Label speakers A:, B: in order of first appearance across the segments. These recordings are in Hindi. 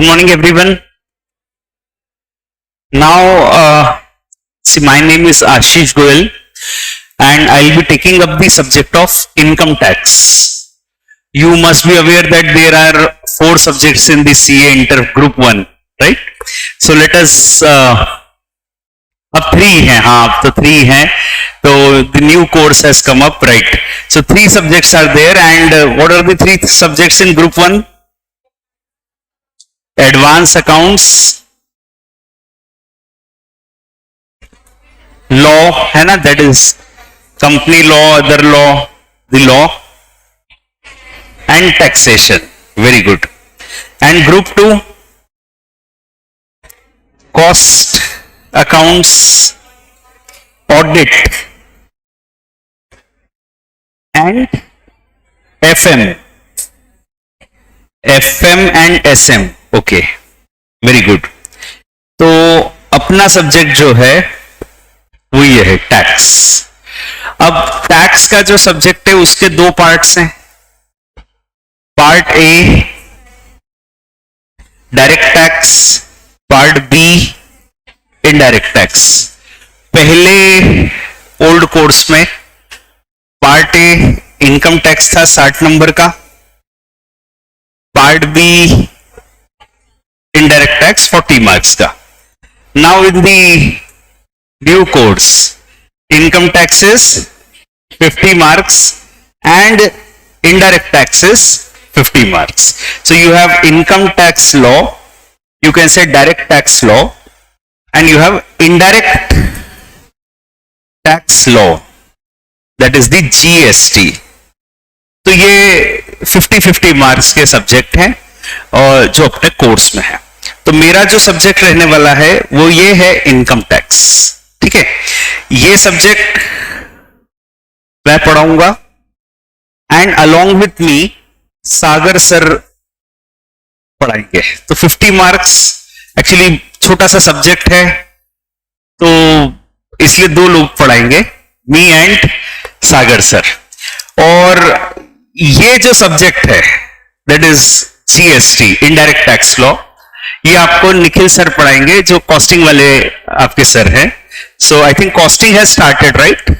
A: Good morning, everyone. Now, my name is Ashish Goyal, and I'll be taking up the subject of income tax. You must be aware that there are 4 subjects in the CA Inter Group 1, right? So let us. अब 3 हैं, हाँ अब तो 3 हैं, तो the new course has come up, right? So 3 subjects are there, and what are the 3 subjects in Group 1? Advanced accounts, law है ना, that is company law, other law, the law, and taxation. Very good. And Group 2, cost accounts, audit, and FM and SM. Okay, very good. तो अपना सब्जेक्ट जो है वो ये है टैक्स. अब टैक्स का जो सब्जेक्ट है उसके 2 पार्ट्स हैं. Part A direct tax, part B indirect tax. पहले ओल्ड कोर्स में पार्ट ए इनकम टैक्स था 60 नंबर का, part B indirect tax 40 marks का. Now in the new course, income tax is 50 marks and indirect tax is 50 marks. So you have income tax law, you can say direct tax law, and you have indirect tax law, that is the GST. तो ये 50-50 मार्क्स के सब्जेक्ट हैं और जो अपने कोर्स में है. तो मेरा जो सब्जेक्ट रहने वाला है वो ये है इनकम टैक्स. ठीक है, ये सब्जेक्ट मैं पढ़ाऊंगा and along with me Sagar sir पढ़ाएंगे. तो 50 मार्क्स एक्चुअली छोटा सा सब्जेक्ट है, तो इसलिए 2 लोग पढ़ाएंगे, मी एंड सागर सर. और ये जो सब्जेक्ट है that is GST, indirect tax law, ये आपको निखिल सर पढ़ाएंगे जो कॉस्टिंग वाले आपके सर हैं. So I think costing has started, right?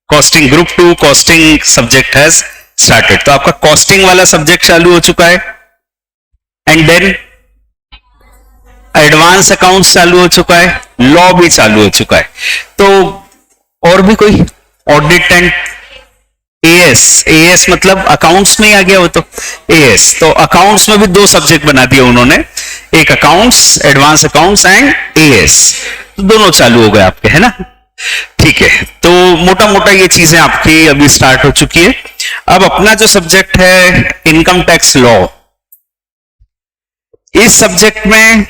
A: Costing group 2 costing subject has started. तो आपका कॉस्टिंग वाला सब्जेक्ट चालू हो चुका है, एंड देन एडवांस अकाउंट्स चालू हो चुका है, लॉ भी चालू हो चुका है. तो और भी कोई ऑडिट एंड एएस मतलब अकाउंट्स में ही आ गया वो, तो एएस. तो अकाउंट्स में भी 2 सब्जेक्ट बना दिए उन्होंने, एक accounts, advance accounts and as. तो दोनों चालू हो गए आपके, है ना? ठीक है, तो मोटा मोटा ये चीजें आपकी अभी स्टार्ट हो चुकी है. अब अपना जो सब्जेक्ट है इनकम टैक्स लॉ, इस सब्जेक्ट में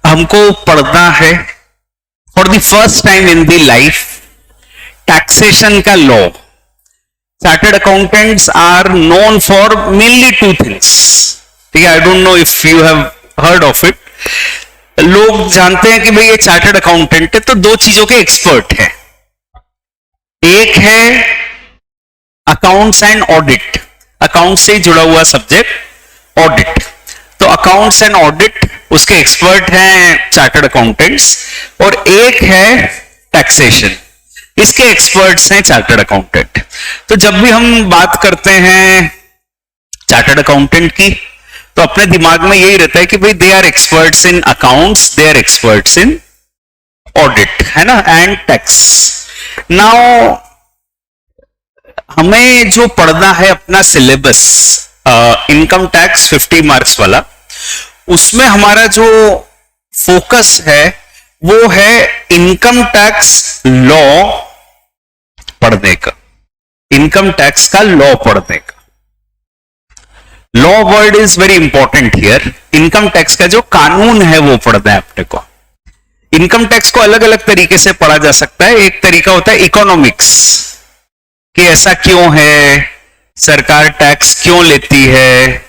A: हमको पढ़ना है for the first time in the life taxation का law. Chartered accountants are known for mainly 2 things. ठीक है, I don't know if you have heard of it. लोग जानते हैं कि भाई ये चार्टर्ड अकाउंटेंट है तो 2 चीजों के एक्सपर्ट है. एक है अकाउंट्स एंड ऑडिट, अकाउंट से जुड़ा हुआ सब्जेक्ट ऑडिट. तो अकाउंट्स एंड ऑडिट उसके एक्सपर्ट हैं चार्टर्ड अकाउंटेंट्स, और एक है टैक्सेशन, इसके एक्सपर्ट्स हैं चार्टर्ड अकाउंटेंट. तो जब भी हम बात करते हैं चार्टर्ड अकाउंटेंट की तो अपने दिमाग में यही रहता है कि भाई they are experts in accounts, they are experts in audit, है ना, एंड टैक्स. नाउ हमें जो पढ़ना है अपना सिलेबस इनकम टैक्स 50 मार्क्स वाला, उसमें हमारा जो फोकस है वो है इनकम टैक्स लॉ पढ़ने का, इनकम टैक्स का लॉ पढ़ने का. Law word is very important here. Income tax का जो कानून है वो पढ़ना है अपने को. इनकम टैक्स को अलग अलग तरीके से पढ़ा जा सकता है. एक तरीका होता है इकोनॉमिक्स, कि ऐसा क्यों है, सरकार टैक्स क्यों लेती है,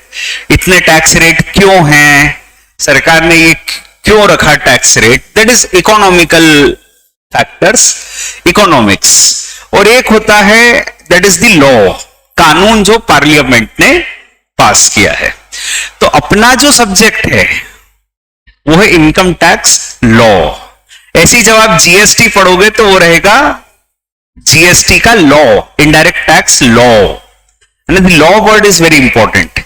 A: इतने टैक्स रेट क्यों हैं, सरकार ने ये क्यों रखा tax rate, that is economical factors, economics. और एक होता है दैट इज द लॉ, कानून जो पार्लियामेंट ने पास किया है. तो अपना जो सब्जेक्ट है वो है इनकम टैक्स लॉ। ऐसे ही जब आप जीएसटी पढ़ोगे तो वो रहेगा जीएसटी का law, indirect tax law. Law word is very important.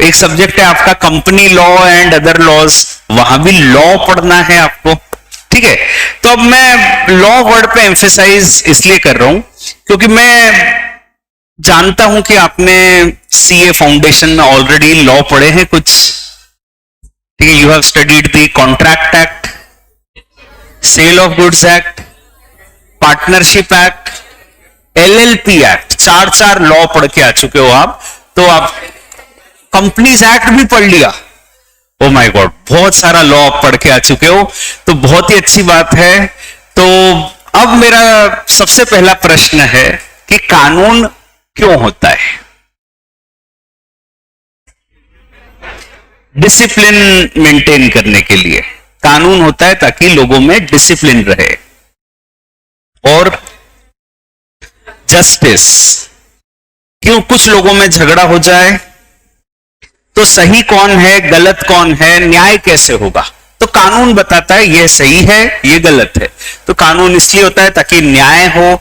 A: एक सब्जेक्ट है आपका company law and other laws, वहां भी लॉ पढ़ना है आपको, ठीक है। तो अब मैं लॉ वर्ड पे एम्फेसाइज इसलिए कर रहा हूं क्योंकि मैं जानता हूं कि आपने सीए फाउंडेशन में ऑलरेडी लॉ पढ़े हैं कुछ, ठीक है। You have studied the contract act, sale of goods act, partnership act, LLP act, चार लॉ पढ़ के आ चुके हो आप। तो आप कंपनीज एक्ट भी पढ़ लिया, ओ माय गॉड, बहुत सारा लॉ आप पढ़ के आ चुके हो, तो बहुत ही अच्छी बात है। तो अब मेरा सबसे पहला प्रश्न है कि कानून क्यों होता है? डिसिप्लिन मेंटेन करने के लिए कानून होता है, ताकि लोगों में डिसिप्लिन रहे और जस्टिस। क्यों कुछ लोगों में झगड़ा हो जाए तो सही कौन है गलत कौन है, न्याय कैसे होगा? तो कानून बताता है ये सही है ये गलत है। तो कानून इसलिए होता है ताकि न्याय हो,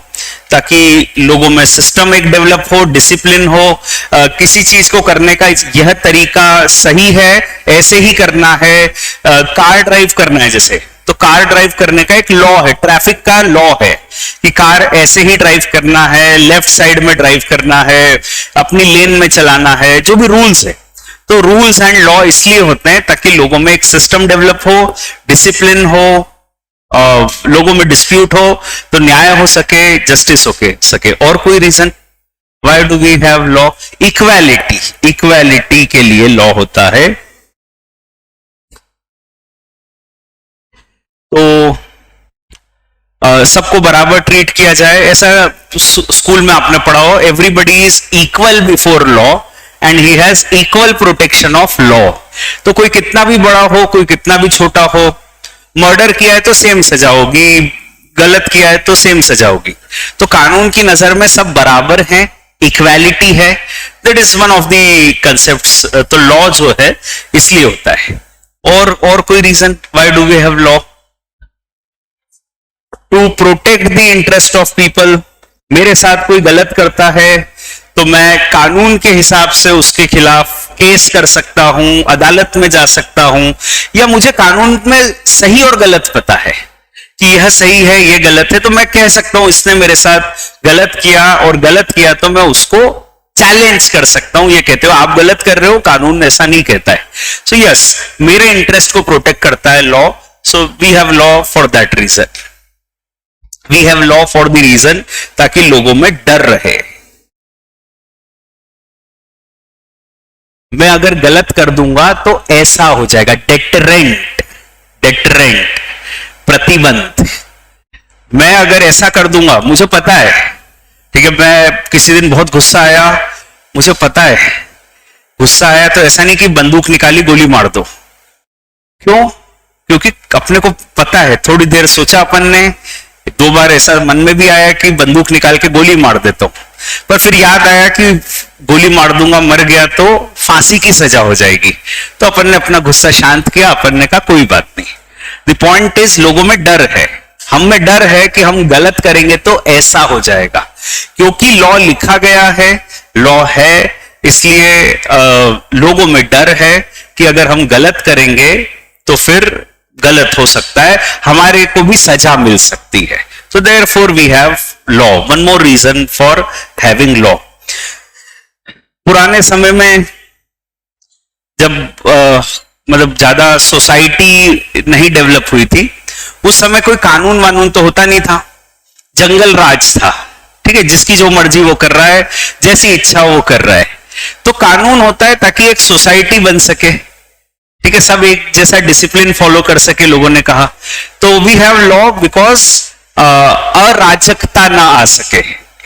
A: ताकि लोगों में सिस्टम एक डेवलप हो, डिसिप्लिन हो, किसी चीज को करने का यह तरीका सही है, ऐसे ही करना है। कार ड्राइव करना है जैसे, तो कार ड्राइव करने का एक लॉ है, ट्रैफिक का लॉ है कि कार ऐसे ही ड्राइव करना है, लेफ्ट साइड में ड्राइव करना है, अपनी लेन में चलाना है, जो भी रूल्स है। तो रूल्स एंड लॉ इसलिए होते हैं ताकि लोगों में एक सिस्टम डेवलप हो, डिसिप्लिन हो, लोगों में डिस्प्यूट हो तो न्याय हो सके, जस्टिस हो सके। और कोई reason? Why do we have law? Equality, equality के लिए लॉ होता है। तो सबको बराबर ट्रीट किया जाए, ऐसा स्कूल में आपने पढ़ा हो, everybody is equal before law and he has equal protection of law. तो कोई कितना भी बड़ा हो, कोई कितना भी छोटा हो, मर्डर किया है तो सेम सजा होगी, गलत किया है तो सेम सजा होगी। तो कानून की नजर में सब बराबर हैं, इक्वालिटी है, that is one of the concepts. तो लॉ जो है इसलिए होता है। और कोई reason why do we have law? To protect the interest of people. मेरे साथ कोई गलत करता है तो मैं कानून के हिसाब से उसके खिलाफ केस कर सकता हूं, अदालत में जा सकता हूं, या मुझे कानून में सही और गलत पता है कि यह सही है ये गलत है, तो मैं कह सकता हूं इसने मेरे साथ गलत किया, और गलत किया तो मैं उसको चैलेंज कर सकता हूं। ये कहते हो आप गलत कर रहे हो, कानून ऐसा नहीं कहता है। सो यस, मेरे इंटरेस्ट को प्रोटेक्ट करता है law. So we have law for that reason, we have law for the reason ताकि लोगों में डर रहे। मैं अगर गलत कर दूंगा तो ऐसा हो जाएगा, डेटरेंट, डेटरेंट, प्रतिबंध। मैं अगर ऐसा कर दूंगा, मुझे पता है, ठीक है, मैं किसी दिन बहुत गुस्सा आया, मुझे पता है गुस्सा आया तो ऐसा नहीं कि बंदूक निकाली गोली मार दो। क्यों? क्योंकि अपने को पता है, थोड़ी देर सोचा अपन ने, 2 बार ऐसा मन में भी आया कि बंदूक निकाल के गोली मार देता हूं, पर फिर याद आया कि गोली मार दूंगा, मर गया तो फांसी की सजा हो जाएगी। तो अपन ने अपना गुस्सा शांत किया, अपन ने कहा कोई बात नहीं। द पॉइंट इज लोगों में डर है, हम में डर है कि हम गलत करेंगे तो ऐसा हो जाएगा। क्योंकि लॉ लिखा गया है, लॉ है, इसलिए लोगों में डर है कि अगर हम गलत करेंगे तो फिर गलत हो सकता है, हमारे को भी सजा मिल सकती है। So therefore we have law. One more reason for having law. पुराने समय में जब मतलब ज्यादा सोसाइटी नहीं डेवलप हुई थी, उस समय कोई कानून वानून तो होता नहीं था, जंगल राज था, ठीक है, जिसकी जो मर्जी वो कर रहा है, जैसी इच्छा वो कर रहा है। तो कानून होता है ताकि एक सोसाइटी बन सके, ठीक है, सब एक जैसा डिसिप्लिन फॉलो कर सके, लोगों ने कहा। तो वी हैव लॉ बिकॉज अराजकता ना आ सके।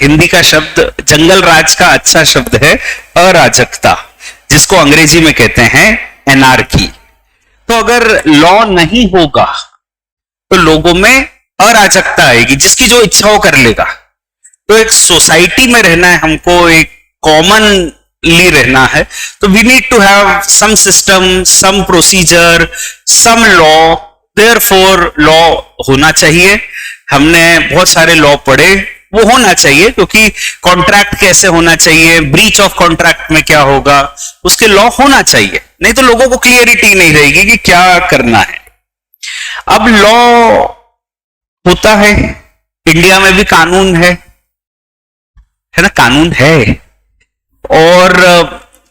A: हिंदी का शब्द जंगल राज का अच्छा शब्द है अराजकता, जिसको अंग्रेजी में कहते हैं एनार्की। तो अगर लॉ नहीं होगा तो लोगों में अराजकता आएगी, जिसकी जो इच्छा वो कर लेगा। तो एक सोसाइटी में रहना है हमको, एक कॉमन ली रहना है तो we need to have some system, some procedure, some law. Therefore law होना चाहिए। हमने बहुत सारे लॉ पढ़े, वो होना चाहिए क्योंकि कॉन्ट्रैक्ट कैसे होना चाहिए, ब्रीच ऑफ कॉन्ट्रैक्ट में क्या होगा, उसके लॉ होना चाहिए, नहीं तो लोगों को क्लियरिटी नहीं रहेगी कि क्या करना है। अब लॉ होता है, इंडिया में भी कानून है ना, कानून है। और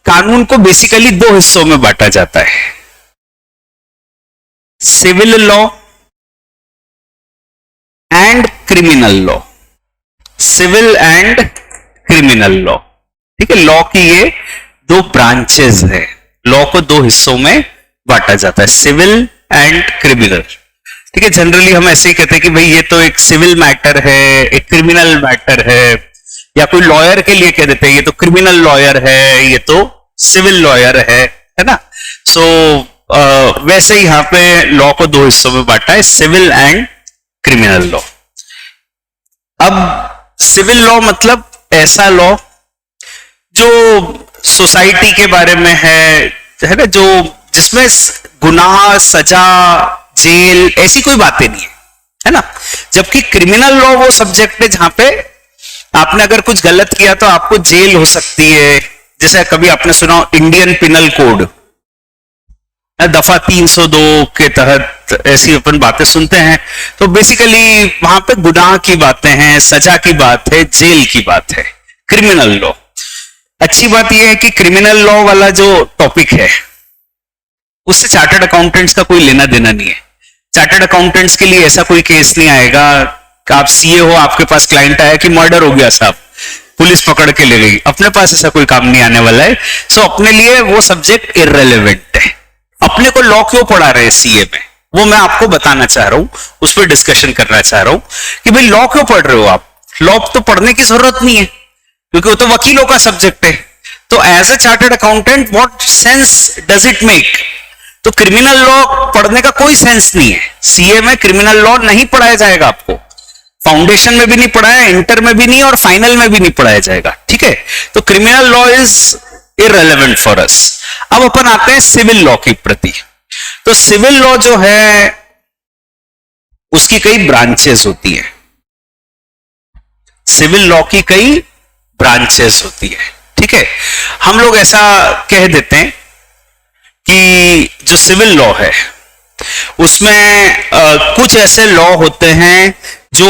A: कानून को बेसिकली दो हिस्सों में बांटा जाता है, civil law and criminal law. Civil and criminal law, ठीक है। लॉ की ये दो ब्रांचेस है, लॉ को दो हिस्सों में बांटा जाता है, सिविल एंड क्रिमिनल, ठीक है। जनरली हम ऐसे ही कहते हैं कि भाई ये तो एक सिविल मैटर है, एक क्रिमिनल मैटर है, या कोई लॉयर के लिए कह देते हैं ये तो क्रिमिनल लॉयर है, ये तो सिविल लॉयर है ना। सो वैसे ही यहां पे लॉ को दो हिस्सों में बांटा है, सिविल एंड क्रिमिनल लॉ। अब सिविल लॉ मतलब ऐसा लॉ जो सोसाइटी के बारे में है ना, जो जिसमें गुनाह, सजा, जेल ऐसी कोई बातें नहीं है ना। जबकि क्रिमिनल लॉ वो सब्जेक्ट है जहां पे आपने अगर कुछ गलत किया तो आपको जेल हो सकती है। जैसे कभी आपने सुना इंडियन पिनल कोड, दफा 302 के तहत ऐसी अपन बातें सुनते हैं। तो बेसिकली वहां पे गुनाह की बातें हैं, सजा की बात है, जेल की बात है, क्रिमिनल लॉ। अच्छी बात यह है कि क्रिमिनल लॉ वाला जो टॉपिक है उससे चार्टर्ड अकाउंटेंट्स का कोई लेना देना नहीं है। चार्टर्ड अकाउंटेंट्स के लिए ऐसा कोई केस नहीं आएगा कि आप सीए हो, आपके पास क्लाइंट आया कि मर्डर हो गया साहब, पुलिस पकड़ के ले गई, अपने पास ऐसा कोई काम नहीं आने वाला है। सो अपने लिए वो सब्जेक्ट इररेलेवेंट है। अपने को लॉ क्यों पढ़ा रहे हैं सीए में, वो मैं आपको बताना चाह रहा हूं, उस पर डिस्कशन करना चाह रहा हूं कि भाई लॉ क्यों पढ़ रहे हो आप। लॉ तो पढ़ने की जरूरत नहीं है क्योंकि वो तो वकीलों का सब्जेक्ट है। तो as a chartered accountant what sense does it make. तो क्रिमिनल लॉ पढ़ने का कोई सेंस नहीं है। सीए में क्रिमिनल लॉ नहीं पढ़ाया जाएगा आपको, फाउंडेशन में भी नहीं पढ़ाया, इंटर में भी नहीं, और फाइनल में भी नहीं पढ़ाया जाएगा, ठीक है। तो criminal law is irrelevant for us. अब अपन आते हैं सिविल लॉ की प्रति। तो सिविल लॉ जो है उसकी कई ब्रांचेस होती है, सिविल लॉ की कई ब्रांचेस होती है, ठीक है। हम लोग ऐसा कह देते हैं कि जो सिविल लॉ है उसमें कुछ ऐसे लॉ होते हैं जो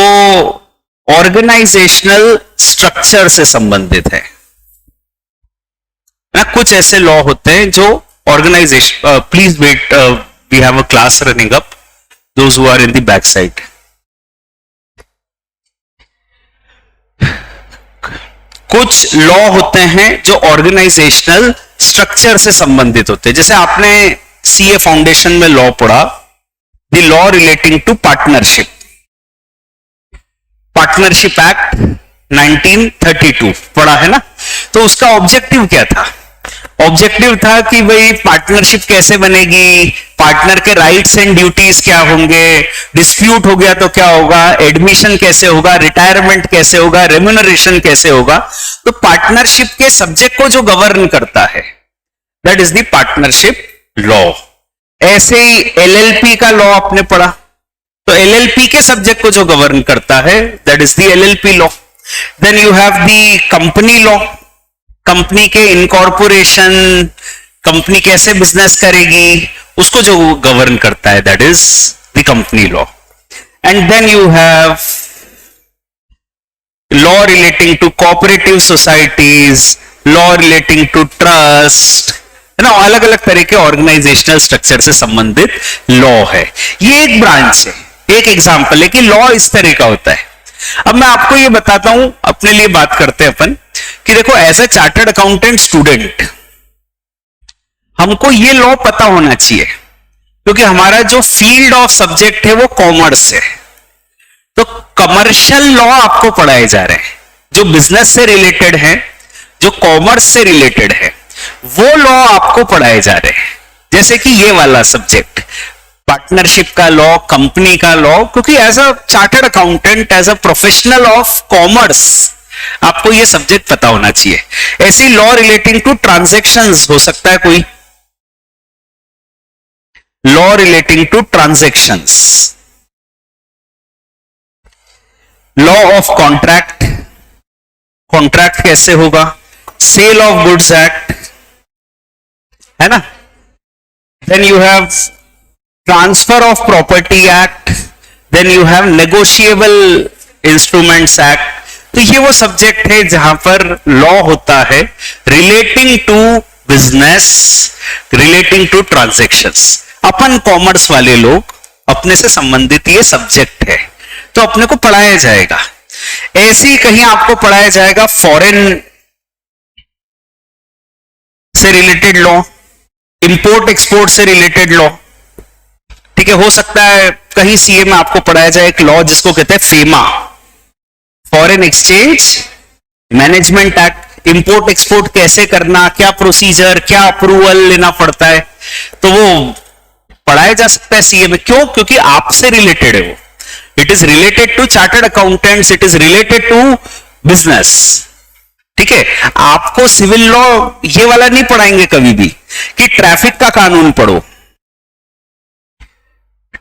A: ऑर्गेनाइजेशनल स्ट्रक्चर से संबंधित है ना। कुछ ऐसे लॉ होते हैं जो organisation, please wait, we have a class running up, those who are in the back side. कुछ लॉ होते हैं जो ऑर्गेनाइजेशनल स्ट्रक्चर से संबंधित होते हैं। जैसे आपने सीए फाउंडेशन में लॉ पढ़ा, the law relating to partnership, partnership act 1932 पढ़ा है ना। तो उसका ऑब्जेक्टिव क्या था? ऑब्जेक्टिव था कि भाई पार्टनरशिप कैसे बनेगी, पार्टनर के राइट्स एंड ड्यूटीज क्या होंगे, डिस्प्यूट हो गया तो क्या होगा, एडमिशन कैसे होगा, रिटायरमेंट कैसे होगा, रेम्यूनरेशन कैसे होगा। तो पार्टनरशिप के सब्जेक्ट को जो गवर्न करता है that is the partnership law. ऐसे ही एलएलपी का लॉ आपने पढ़ा, तो एलएलपी के सब्जेक्ट को जो गवर्न करता है that is the LLP law. Then you have the company law, company के इनकॉर्पोरेशन, कंपनी कैसे बिजनेस करेगी उसको जो गवर्न करता है that is the company law. And then you have law relating to cooperative societies, law relating to trust, है ना। अलग अलग तरह के ऑर्गेनाइजेशनल स्ट्रक्चर से संबंधित लॉ है। ये एक ब्रांच है, एक एग्जांपल है कि लॉ इस तरह का होता है। अब मैं आपको ये बताता हूं, अपने लिए बात करते हैं अपन कि देखो as a chartered accountant student हमको ये लॉ पता होना चाहिए क्योंकि हमारा जो फील्ड ऑफ सब्जेक्ट है वो कॉमर्स है। तो कमर्शियल लॉ आपको पढ़ाए जा रहे हैं जो बिजनेस से रिलेटेड है, जो कॉमर्स से रिलेटेड है, वो लॉ आपको पढ़ाए जा रहे हैं। जैसे कि ये वाला सब्जेक्ट पार्टनरशिप का लॉ, कंपनी का लॉ, क्योंकि as a chartered accountant, as a professional of commerce, आपको ये सब्जेक्ट पता होना चाहिए। ऐसे लॉ रिलेटिंग टू ट्रांजैक्शंस हो सकता है कोई, law relating to transactions, law of contract, contract कैसे होगा, सेल ऑफ गुड्स एक्ट, है ना, then you have transfer of property act, then you have negotiable instruments act. तो ये वो सब्जेक्ट है जहां पर लॉ होता है relating to business, relating to transactions. अपन कॉमर्स वाले लोग, अपने से संबंधित ये सब्जेक्ट है, तो अपने को पढ़ाया जाएगा। ऐसे ही कहीं आपको पढ़ाया जाएगा फॉरेन से रिलेटेड लॉ, इंपोर्ट एक्सपोर्ट से रिलेटेड लॉ, ठीक है। हो सकता है कहीं सीए में आपको पढ़ाया जाए एक लॉ जिसको कहते हैं FEMA, foreign exchange management act. Import export कैसे करना, क्या प्रोसीजर, क्या अप्रूवल लेना पड़ता है, तो वो पढ़ाया जा सकता है सीए में। क्यों? क्योंकि आपसे रिलेटेड है वो। It is related to chartered accountants, it is related to business, ठीक है। आपको सिविल लॉ ये वाला नहीं पढ़ाएंगे कभी भी कि ट्रैफिक का कानून पढ़ो,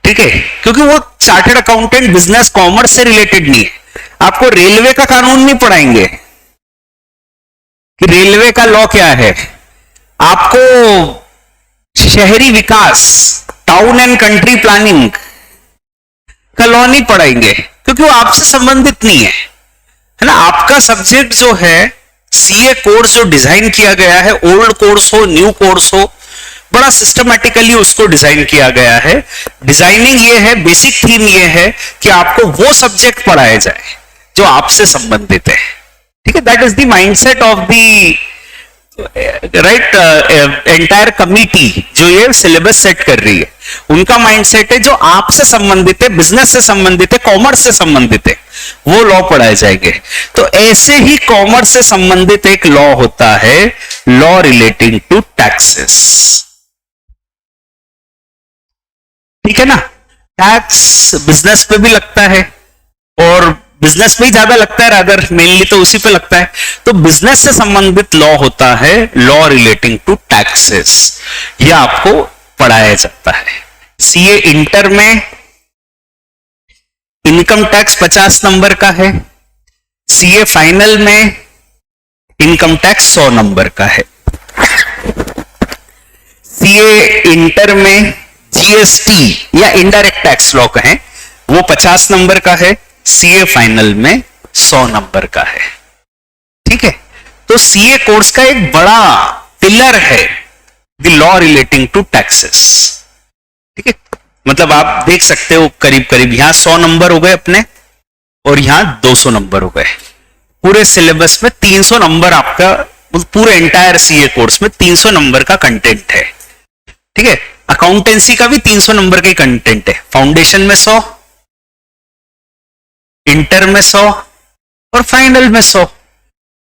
A: ठीक है, क्योंकि वो चार्टर्ड अकाउंटेंट बिजनेस कॉमर्स से रिलेटेड नहीं है। आपको रेलवे का कानून नहीं पढ़ाएंगे कि रेलवे का लॉ क्या है। आपको शहरी विकास, टाउन एंड कंट्री प्लानिंग का लॉ नहीं पढ़ाएंगे क्योंकि वो आपसे संबंधित नहीं है ना। आपका सब्जेक्ट जो है सीए कोर्स जो डिजाइन किया गया है, ओल्ड कोर्स हो न्यू कोर्स हो, बड़ा सिस्टमैटिकली उसको डिजाइन किया गया है। डिजाइनिंग ये है, बेसिक थीम ये है कि आपको वो सब्जेक्ट पढ़ाया जाए जो आपसे संबंधित है, ठीक है। That is the mindset of the right entire committee जो ये सिलेबस सेट कर रही है। उनका माइंडसेट है जो आपसे संबंधित है, बिजनेस से संबंधित है, कॉमर्स से संबंधित है, वो लॉ पढ़ाए जाएंगे। तो ऐसे ही कॉमर्स से संबंधित एक लॉ होता है लॉ रिलेटिंग टू टैक्सेस, ठीक है ना। टैक्स बिजनेस पे भी लगता है और बिजनेस में ही ज्यादा लगता है, रादर मेनली तो उसी पे लगता है। तो बिजनेस से संबंधित लॉ होता है लॉ रिलेटिंग टू टैक्सेस, यह आपको पढ़ाया जाता है। सीए इंटर में इनकम टैक्स 50 नंबर का है, सीए फाइनल में इनकम टैक्स 100 नंबर का है। सीए इंटर में जीएसटी या इनडायरेक्ट टैक्स लॉ कहें वो 50 नंबर का है, सीए फाइनल में 100 नंबर का है, ठीक है। तो सीए कोर्स का एक बड़ा पिलर है the law relating to taxes, ठीक है। मतलब आप देख सकते हो करीब करीब यहां 100 नंबर हो गए अपने और यहां 200 नंबर हो गए। पूरे सिलेबस में 300 नंबर आपका, पूरे एंटायर सीए कोर्स में 300 नंबर का कंटेंट है, ठीक है। अकाउंटेंसी का भी 300 नंबर का कंटेंट है। फाउंडेशन में 100, इंटर में 100 और फाइनल में 100।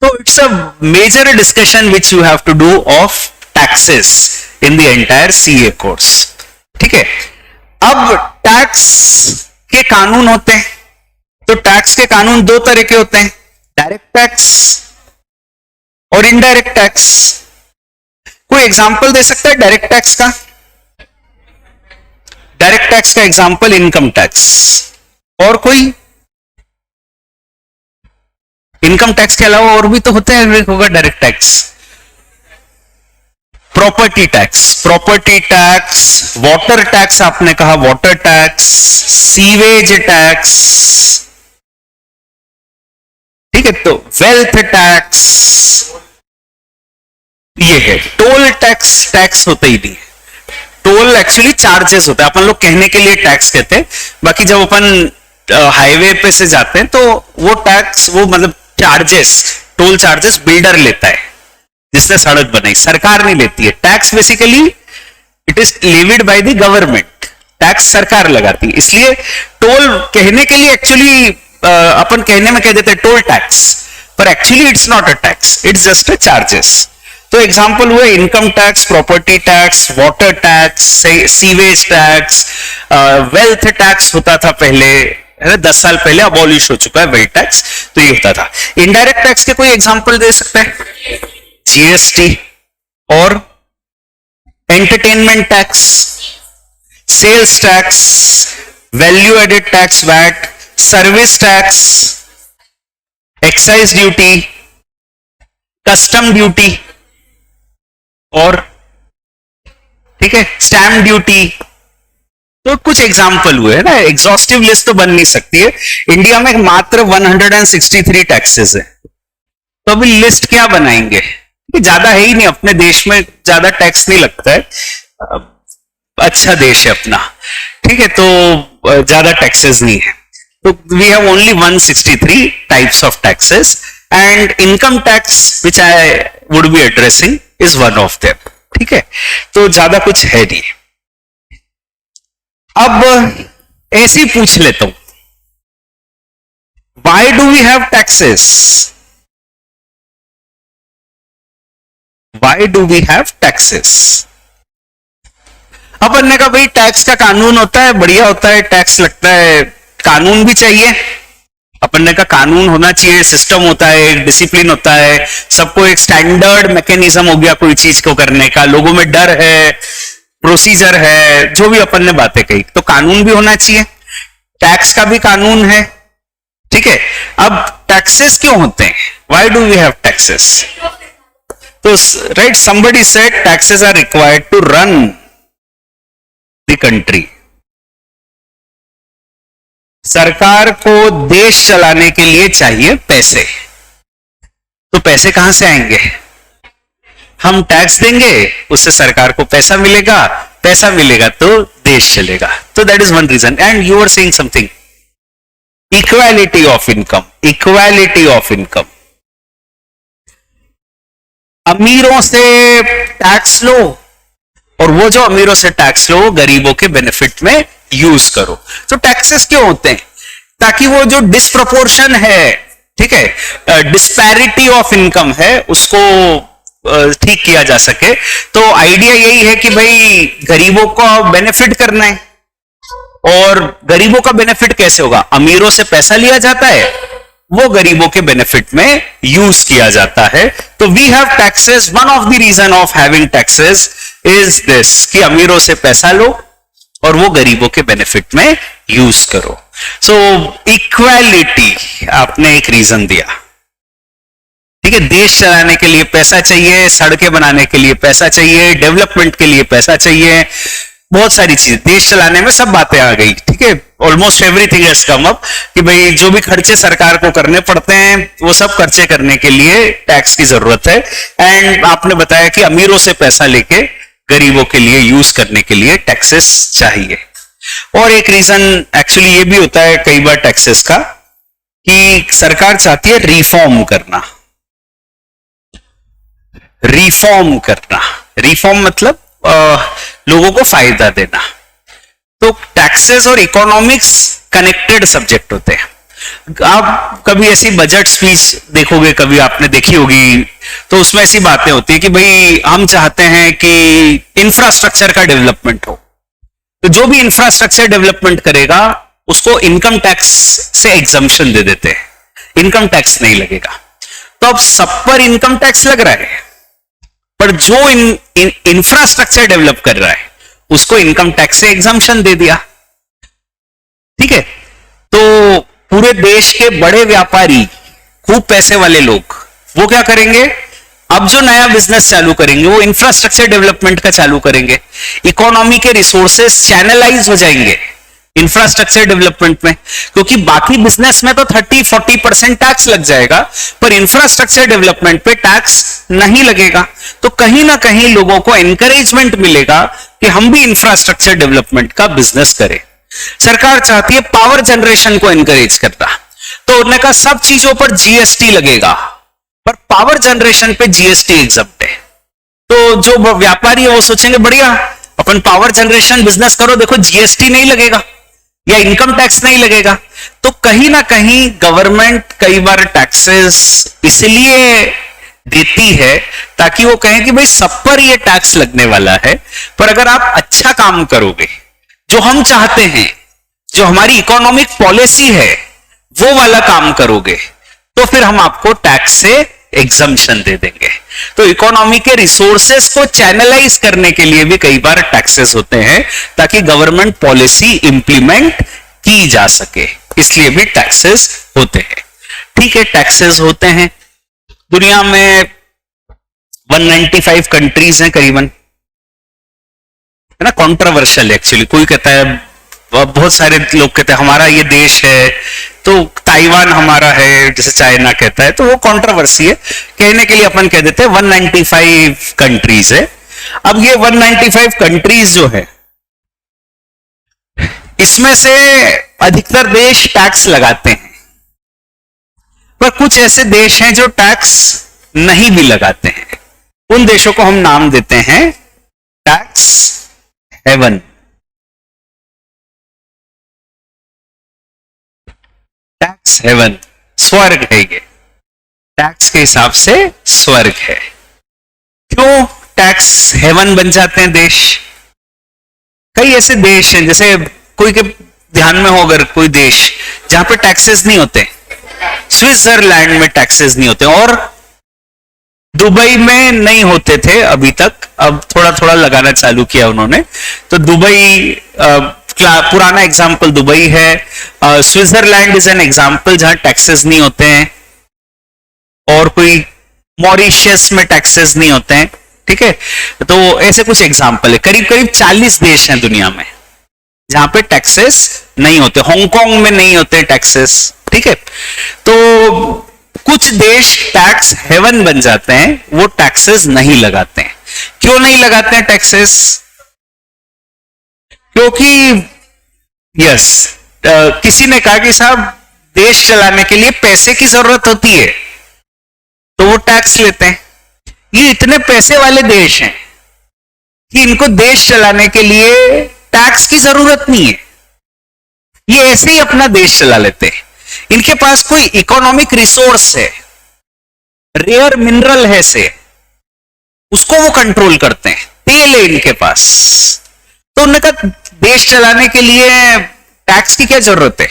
A: तो it's a major discussion which you have to do of taxes in the entire CA course, ठीक है। अब टैक्स के कानून होते हैं, तो टैक्स के कानून दो तरह के होते हैं, डायरेक्ट टैक्स और इनडायरेक्ट टैक्स। कोई एग्जांपल दे सकता है डायरेक्ट टैक्स का? डायरेक्ट टैक्स का एग्जांपल इनकम टैक्स। और कोई? इनकम टैक्स के अलावा और भी तो होते हैं, होगा direct tax. Property tax, property tax, water tax आपने कहा, वाटर टैक्स, सीवेज टैक्स, ठीक है। तो वेल्थ टैक्स, ये है। टोल टैक्स, टैक्स होता ही नहीं है, टोल एक्चुअली चार्जेस होता है। अपन लोग कहने के लिए टैक्स कहते हैं, बाकी जब अपन हाईवे पे से जाते हैं तो वो टैक्स, वो मतलब चार्जेस, टोल चार्जेस बिल्डर लेता है जिसने सड़क बनाई, सरकार नहीं लेती है। Tax basically it is levied by the government, tax सरकार लगाती है। इसलिए टोल कहने के लिए एक्चुअली अपन कहने में कह देते हैं टोल टैक्स, पर actually it's not a tax, it's just a charges. तो एग्जांपल हुए income tax, property tax, water tax, sewage tax, wealth tax होता था पहले, 10 साल पहले अबॉलिश हो चुका है वेल्थ टैक्स। तो ये होता था। इनडायरेक्ट टैक्स के कोई एग्जांपल दे सकते हैं? जीएसटी और entertainment tax, sales tax, value added tax VAT, service tax, excise duty, custom duty और ठीक है स्टैम्प ड्यूटी। तो कुछ एग्जाम्पल हुए है ना, एग्जॉस्टिव लिस्ट तो बन नहीं सकती है। इंडिया में मात्र 163 टैक्सेस है, तो अभी लिस्ट क्या बनाएंगे? ज्यादा है ही नहीं, अपने देश में ज्यादा टैक्स नहीं लगता है, अच्छा देश है अपना, ठीक है, तो ज्यादा टैक्सेस नहीं है। तो we have only 163 types of taxes and income tax which I would be addressing is one of them, ठीक है। तो ज्यादा कुछ है नहीं। अब ऐसे ही पूछ लेता हूं, why do we have taxes? Why do we have taxes? अपन ने कहा भाई टैक्स का कानून होता है, बढ़िया होता है, टैक्स लगता है, कानून भी चाहिए। अपन ने कहा कानून होना चाहिए, सिस्टम होता है, एक डिसिप्लिन होता है, सबको एक स्टैंडर्ड मैकेनिज्म हो गया कोई चीज को करने का, लोगों में डर है, प्रोसीजर है, जो भी अपन ने बातें कही, तो कानून भी होना चाहिए, टैक्स का भी कानून है, ठीक है। अब टैक्सेस क्यों होते हैं? Why do we have taxes? तो right, somebody said taxes are required to run the country. सरकार को देश चलाने के लिए चाहिए पैसे, तो पैसे कहां से आएंगे? हम टैक्स देंगे, उससे सरकार को पैसा मिलेगा, पैसा मिलेगा तो देश चलेगा। तो that is one reason. And you are saying something, equality of income, equality of income. अमीरों से टैक्स लो और वो जो अमीरों से टैक्स लो गरीबों के बेनिफिट में यूज करो। तो टैक्सेस क्यों होते हैं? ताकि वो जो डिस्प्रपोर्शन है, ठीक है, डिस्पैरिटी ऑफ इनकम है, उसको ठीक किया जा सके। तो आइडिया यही है कि भाई गरीबों को बेनिफिट करना है। और गरीबों का बेनिफिट कैसे होगा? अमीरों से पैसा लिया जाता है, वो गरीबों के बेनिफिट में यूज किया जाता है। तो we have taxes, one of the reason of having taxes is this, कि अमीरों से पैसा लो और वो गरीबों के बेनिफिट में यूज करो। सो इक्वालिटी आपने एक रीजन दिया, ठीक है। देश चलाने के लिए पैसा चाहिए, सड़कें बनाने के लिए पैसा चाहिए, डेवलपमेंट के लिए पैसा चाहिए, बहुत सारी चीजें देश चलाने में सब बातें आ गई, ठीक है। Almost everything has come up कि भाई जो भी खर्चे सरकार को करने पड़ते हैं वो सब खर्चे करने के लिए टैक्स की जरूरत है। एंड आपने बताया कि अमीरों से पैसा लेके गरीबों के लिए यूज करने के लिए टैक्सेस चाहिए। और एक रीजन एक्चुअली ये भी होता है कई बार टैक्सेस का, कि सरकार चाहती है रिफॉर्म करना। रिफॉर्म करना, रिफॉर्म मतलब लोगों को फायदा देना। तो टैक्सेस और इकोनॉमिक्स कनेक्टेड सब्जेक्ट होते हैं। आप कभी ऐसी बजट स्पीच देखोगे, कभी आपने देखी होगी, तो उसमें ऐसी बातें होती है कि भाई हम चाहते हैं कि इंफ्रास्ट्रक्चर का डेवलपमेंट हो, तो जो भी इंफ्रास्ट्रक्चर डेवलपमेंट करेगा उसको इनकम टैक्स से एग्जम्पशन दे देते हैं, इनकम टैक्स नहीं लगेगा। तो अब सब पर इनकम टैक्स लग रहा है, पर जो इंफ्रास्ट्रक्चर डेवलप कर रहा है उसको इनकम टैक्स से एग्जम्पशन दे दिया, ठीक है। तो पूरे देश के बड़े व्यापारी, खूब पैसे वाले लोग, वो क्या करेंगे? अब जो नया बिजनेस चालू करेंगे वो इंफ्रास्ट्रक्चर डेवलपमेंट का चालू करेंगे। इकोनॉमी के रिसोर्सेस चैनलाइज हो जाएंगे इंफ्रास्ट्रक्चर डेवलपमेंट में, क्योंकि बाकी बिजनेस में तो 30-40% टैक्स लग जाएगा, पर इंफ्रास्ट्रक्चर डेवलपमेंट पे टैक्स नहीं लगेगा। तो कहीं ना कहीं लोगों को एनकरेजमेंट मिलेगा कि हम भी इंफ्रास्ट्रक्चर डेवलपमेंट का बिजनेस करें। सरकार चाहती है पावर जनरेशन को एनकरेज करना, तो उन्होंने कहा सब चीजों पर जीएसटी लगेगा, पर पावर जनरेशन पे जीएसटी एग्जम्प्ट है। तो जो व्यापारी है वो सोचेंगे बढ़िया अपन पावर जनरेशन बिजनेस करो, देखो जीएसटी नहीं लगेगा या इनकम टैक्स नहीं लगेगा। तो कहीं ना कहीं गवर्नमेंट कई बार टैक्सेस इसलिए देती है ताकि वो कहें कि भाई सब पर ये टैक्स लगने वाला है, पर अगर आप अच्छा काम करोगे, जो हम चाहते हैं, जो हमारी इकोनॉमिक पॉलिसी है, वो वाला काम करोगे, तो फिर हम आपको टैक्स से एग्जम्पशन दे देंगे। तो इकोनॉमी के रिसोर्सेस को चैनलाइज करने के लिए भी कई बार टैक्सेस होते हैं, ताकि गवर्नमेंट पॉलिसी इंप्लीमेंट की जा सके, इसलिए भी टैक्सेस होते हैं। ठीक है, टैक्सेस होते हैं। दुनिया में 195 कंट्रीज हैं करीबन, है ना। कॉन्ट्रोवर्शियल एक्चुअली, कोई कहता है, बहुत सारे लोग कहते हैं हमारा ये देश है, तो ताइवान हमारा है, जैसे चाइना कहता है, तो वो कंट्रोवर्सी है। कहने के लिए अपन कह देते हैं 195 कंट्रीज है। अब ये 195 कंट्रीज जो है, इसमें से अधिकतर देश टैक्स लगाते हैं, पर कुछ ऐसे देश हैं जो टैक्स नहीं भी लगाते हैं। उन देशों को हम नाम देते हैं टैक्स हेवन। टैक्स हेवन स्वर्ग है, ये टैक्स के हिसाब से स्वर्ग है। क्यों टैक्स हेवन बन जाते हैं देश? कई ऐसे देश हैं, जैसे कोई के ध्यान में हो अगर कोई देश जहां पे टैक्सेस नहीं होते, स्विट्जरलैंड में टैक्सेस नहीं होते, और दुबई में नहीं होते थे अभी तक, अब थोड़ा थोड़ा लगाना चालू किया उन्होंने। तो दुबई पुराना एग्जाम्पल दुबई है। स्विट्जरलैंड इज एन एग्जाम्पल जहां टैक्सेस नहीं होते हैं, और कोई मॉरिशियस में टैक्सेस नहीं होते हैं। ठीक है, तो ऐसे कुछ एग्जाम्पल है। करीब करीब 40 देश हैं दुनिया में जहां पे टैक्सेस नहीं होते। हांगकांग में नहीं होते टैक्सेस। ठीक है, तो कुछ देश टैक्स हेवन बन जाते हैं, वो टैक्सेस नहीं लगाते हैं। क्यों नहीं लगाते हैं टैक्सेस? क्योंकि यस, किसी ने कहा कि साहब देश चलाने के लिए पैसे की जरूरत होती है, तो वो टैक्स लेते हैं। ये इतने पैसे वाले देश हैं कि इनको देश चलाने के लिए टैक्स की जरूरत नहीं है, ये ऐसे ही अपना देश चला लेते हैं। इनके पास कोई इकोनॉमिक रिसोर्स है, रेयर मिनरल है से, उसको वो कंट्रोल करते हैं। तेल है इनके पास, तो उन्होंने कहा देश चलाने के लिए टैक्स की क्या जरूरत है,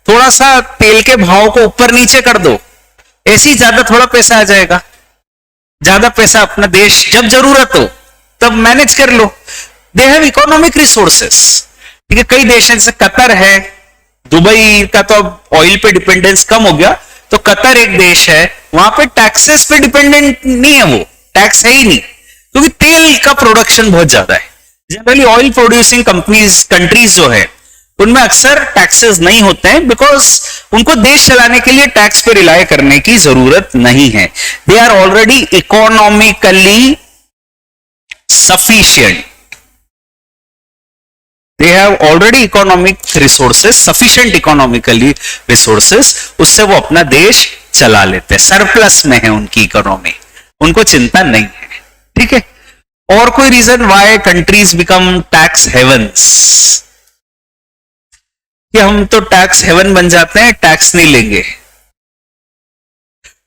A: थोड़ा सा तेल के भाव को ऊपर नीचे कर दो, ऐसे ही ज्यादा थोड़ा पैसा आ जाएगा। ज्यादा पैसा अपना देश जब जरूरत हो तब मैनेज कर लो। They have economic resources. ठीक है, कई देश हैं जैसे कतर है, दुबई का तो अब ऑयल पे डिपेंडेंस कम हो गया, तो कतर एक देश है, वहां पे टैक्सेस पे डिपेंडेंट नहीं है, वो टैक्स है ही नहीं, क्योंकि तेल का प्रोडक्शन बहुत ज्यादा है। जनरली ऑयल प्रोड्यूसिंग कंट्रीज जो है उनमें अक्सर टैक्सेस नहीं होते हैं, बिकॉज उनको देश चलाने के लिए टैक्स पे रिलाय करने की जरूरत नहीं है। They are already economically sufficient, they have already economic resources, sufficient economically resources, उससे वो अपना देश चला लेते हैं, सरप्लस में है उनकी इकोनॉमी, उनको चिंता नहीं है। ठीक है, और कोई reason why countries become tax havens? कि हम तो टैक्स हेवन बन जाते हैं, टैक्स नहीं लेंगे।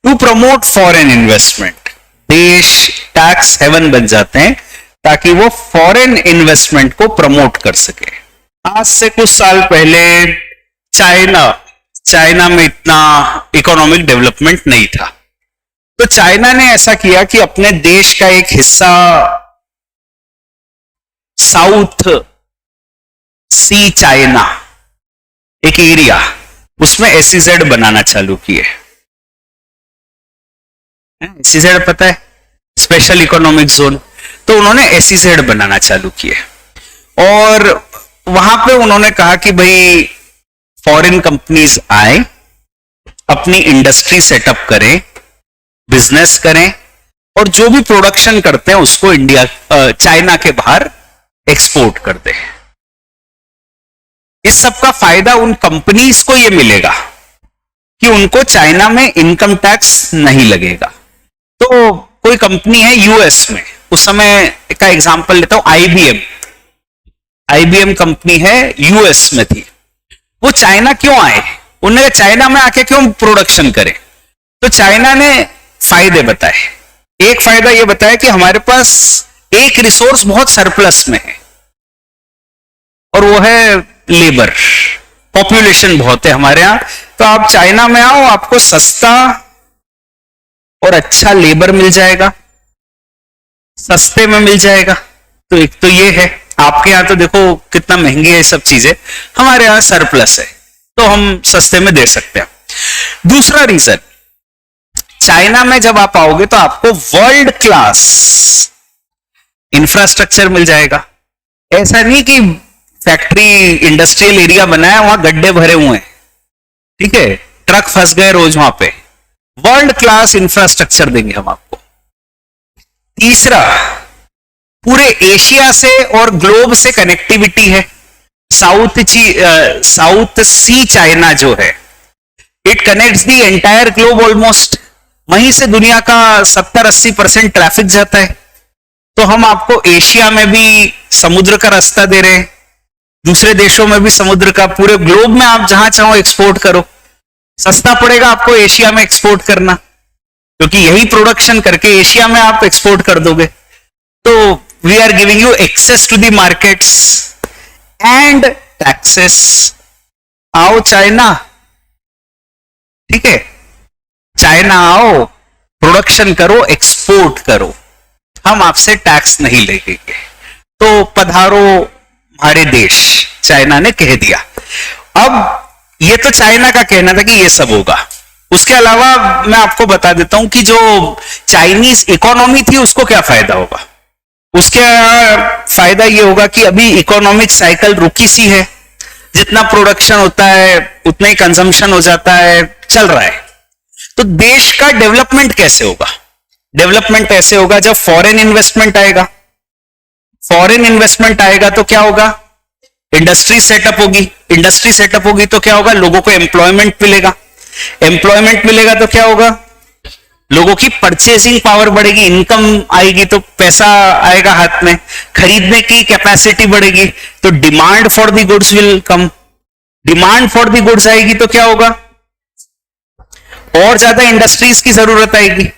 A: टू प्रमोट फॉरेन इन्वेस्टमेंट, देश टैक्स हेवन बन जाते हैं ताकि वो फॉरेन इन्वेस्टमेंट को प्रमोट कर सके। आज से कुछ साल पहले चाइना में इतना इकोनॉमिक डेवलपमेंट नहीं था, तो चाइना ने ऐसा किया कि अपने देश का एक हिस्सा साउथ सी चाइना, एक एरिया, उसमें एसईजेड बनाना चालू किए। एसईजेड पता है, स्पेशल इकोनॉमिक जोन। तो उन्होंने एसईजेड बनाना चालू किए, और वहां पे उन्होंने कहा कि भाई फॉरेन कंपनीज आए, अपनी इंडस्ट्री सेटअप करें, बिजनेस करें, और जो भी प्रोडक्शन करते हैं उसको चाइना के बाहर एक्सपोर्ट कर दें। इस सब का फायदा उन कंपनीज को यह मिलेगा कि उनको चाइना में इनकम टैक्स नहीं लगेगा। तो कोई कंपनी है यूएस में, उस समय का एग्जांपल लेता हूं, आईबीएम कंपनी है, यूएस में थी। वो चाइना क्यों आए? उन्होंने चाइना में आके क्यों प्रोडक्शन करें? तो चाइना ने फायदे बताए। एक फायदा यह बताया कि हमारे पास एक रिसोर्स बहुत सरप्लस में है, और वो है लेबर। पॉपुलेशन बहुत है हमारे यहां, तो तो आप चाइना में आओ, आपको सस्ता और अच्छा लेबर मिल जाएगा, सस्ते में मिल जाएगा। तो एक तो ये है, आपके यहां तो देखो कितना महंगी है सब चीजें, हमारे यहां सरप्लस है तो हम सस्ते में दे सकते हैं। दूसरा रीजन, चाइना में जब आप आओगे तो आपको वर्ल्ड क्लास इंफ्रास्ट्रक्चर मिल जाएगा। ऐसा नहीं कि फैक्ट्री इंडस्ट्रियल एरिया बनाया वहां गड्ढे भरे हुए हैं, ठीक है, ट्रक फंस गए रोज वहां पे। वर्ल्ड क्लास इंफ्रास्ट्रक्चर देंगे हम आपको। तीसरा, पूरे एशिया से और ग्लोब से कनेक्टिविटी है। साउथ सी चाइना जो है, it connects the entire globe almost. वहीं से दुनिया का 70-80% ट्रैफिक जाता है। तो हम आपको एशिया में भी समुद्र का रास्ता दे रहे हैं, दूसरे देशों में भी समुद्र का, पूरे ग्लोब में आप जहां चाहो एक्सपोर्ट करो। सस्ता पड़ेगा आपको एशिया में एक्सपोर्ट करना, क्योंकि यही प्रोडक्शन करके एशिया में आप एक्सपोर्ट कर दोगे। तो we are giving you access to the markets and taxes. आओ चाइना, ठीक है, चाइना आओ, प्रोडक्शन करो, एक्सपोर्ट करो, हम आपसे टैक्स नहीं लेंगे। तो पधारो हमारे देश, चाइना ने कह दिया। अब ये तो चाइना का कहना था कि ये सब होगा। उसके अलावा मैं आपको बता देता हूं कि जो चाइनीज इकोनॉमी थी उसको क्या फायदा होगा। उसके फायदा ये होगा कि अभी इकोनॉमिक साइकिल रुकी सी है, जितना प्रोडक्शन होता है उतना ही कंजम्पशन हो जाता है, चल रहा है। तो देश का डेवलपमेंट कैसे होगा? डेवलपमेंट ऐसे होगा जब फॉरेन इन्वेस्टमेंट आएगा। फॉरेन इन्वेस्टमेंट आएगा तो क्या होगा? इंडस्ट्री सेटअप होगी। इंडस्ट्री सेटअप होगी तो क्या होगा? लोगों को एम्प्लॉयमेंट मिलेगा। एम्प्लॉयमेंट मिलेगा तो क्या होगा? लोगों की परचेसिंग पावर बढ़ेगी, इनकम आएगी तो पैसा आएगा हाथ में, खरीदने की कैपेसिटी बढ़ेगी तो demand for the goods will come. Demand for the goods आएगी तो क्या होगा? और ज्यादा इंडस्ट्रीज की जरूरत आएगी।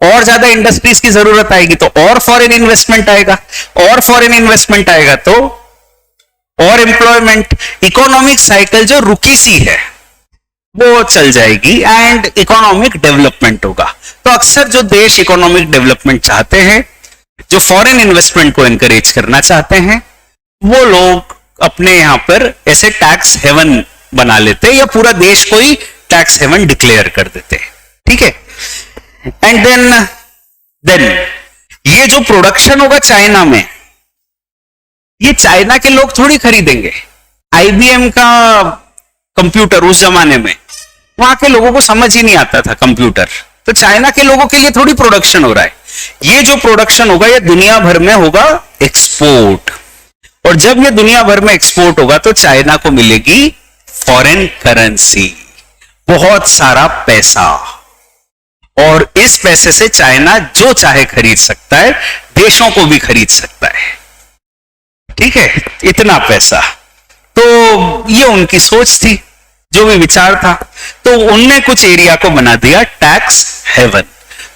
A: और ज्यादा इंडस्ट्रीज की जरूरत आएगी तो और फॉरेन इन्वेस्टमेंट आएगा। और फॉरेन इन्वेस्टमेंट आएगा तो और एम्प्लॉयमेंट। इकोनॉमिक साइकिल जो रुकी सी है वो चल जाएगी एंड इकोनॉमिक डेवलपमेंट होगा। तो अक्सर जो देश इकोनॉमिक डेवलपमेंट चाहते हैं, जो फॉरेन इन्वेस्टमेंट को एनकरेज करना चाहते हैं, वो लोग अपने यहां पर ऐसे टैक्स हेवन बना लेते हैं या पूरा देश को ही टैक्स हेवन डिक्लेयर कर देते हैं, ठीक है। एंड देन ये जो प्रोडक्शन होगा चाइना में, ये चाइना के लोग थोड़ी खरीदेंगे। आईबीएम का कंप्यूटर उस जमाने में वहां के लोगों को समझ ही नहीं आता था कंप्यूटर, तो चाइना के लोगों के लिए थोड़ी प्रोडक्शन हो रहा है। ये जो प्रोडक्शन होगा ये दुनिया भर में होगा एक्सपोर्ट, और जब ये दुनिया भर में एक्सपोर्ट होगा तो चाइना को मिलेगी फॉरेन करेंसी, बहुत सारा पैसा, और इस पैसे से चाइना जो चाहे खरीद सकता है, देशों को भी खरीद सकता है, ठीक है, इतना पैसा। तो ये उनकी सोच थी, जो भी विचार था। तो उनने कुछ एरिया को बना दिया टैक्स हेवन।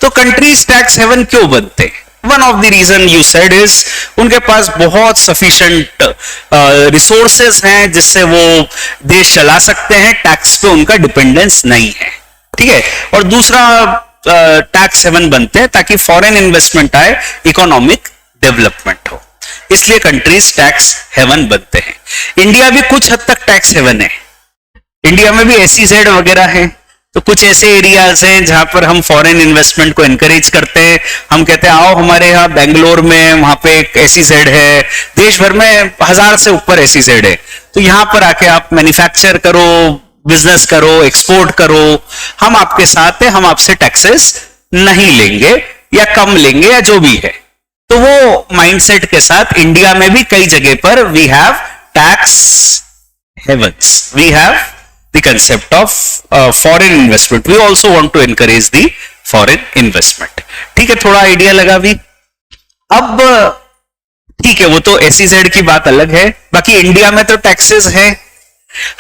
A: तो कंट्रीज टैक्स हेवन क्यों बनते? One of the reason you said is उनके पास बहुत सफिशिएंट रिसोर्सेज हैं जिससे वो देश चला सकते हैं, टैक्स पे उनका डिपेंडेंस नहीं है, ठीक है। और दूसरा टैक्स हेवन बनते हैं ताकि फॉरेन इन्वेस्टमेंट आए, इकोनॉमिक डेवलपमेंट हो, इसलिए कंट्रीज टैक्स हेवन बनते हैं। इंडिया भी कुछ हद तक टैक्स हेवन है। इंडिया में भी एसईजेड वगैरह है, तो कुछ ऐसे एरियाज हैं जहां पर हम फॉरेन इन्वेस्टमेंट को एनकरेज करते हैं। हम कहते हैं आओ हमारे यहाँ बेंगलोर में, वहां पे एक एसईजेड है, देश भर में 1000 से ऊपर एसईजेड है, तो यहां पर आके आप मैन्युफैक्चर करो, बिजनेस करो, एक्सपोर्ट करो, हम आपके साथ हैं, हम आपसे टैक्सेस नहीं लेंगे या कम लेंगे या जो भी है। तो वो माइंडसेट के साथ इंडिया में भी कई जगह पर we have tax havens, we have the concept of foreign investment. We also want to encourage the foreign investment. ठीक है, थोड़ा आइडिया लगा भी। अब ठीक है, वो तो एसईजेड की बात अलग है, बाकी इंडिया में तो टैक्सेस है।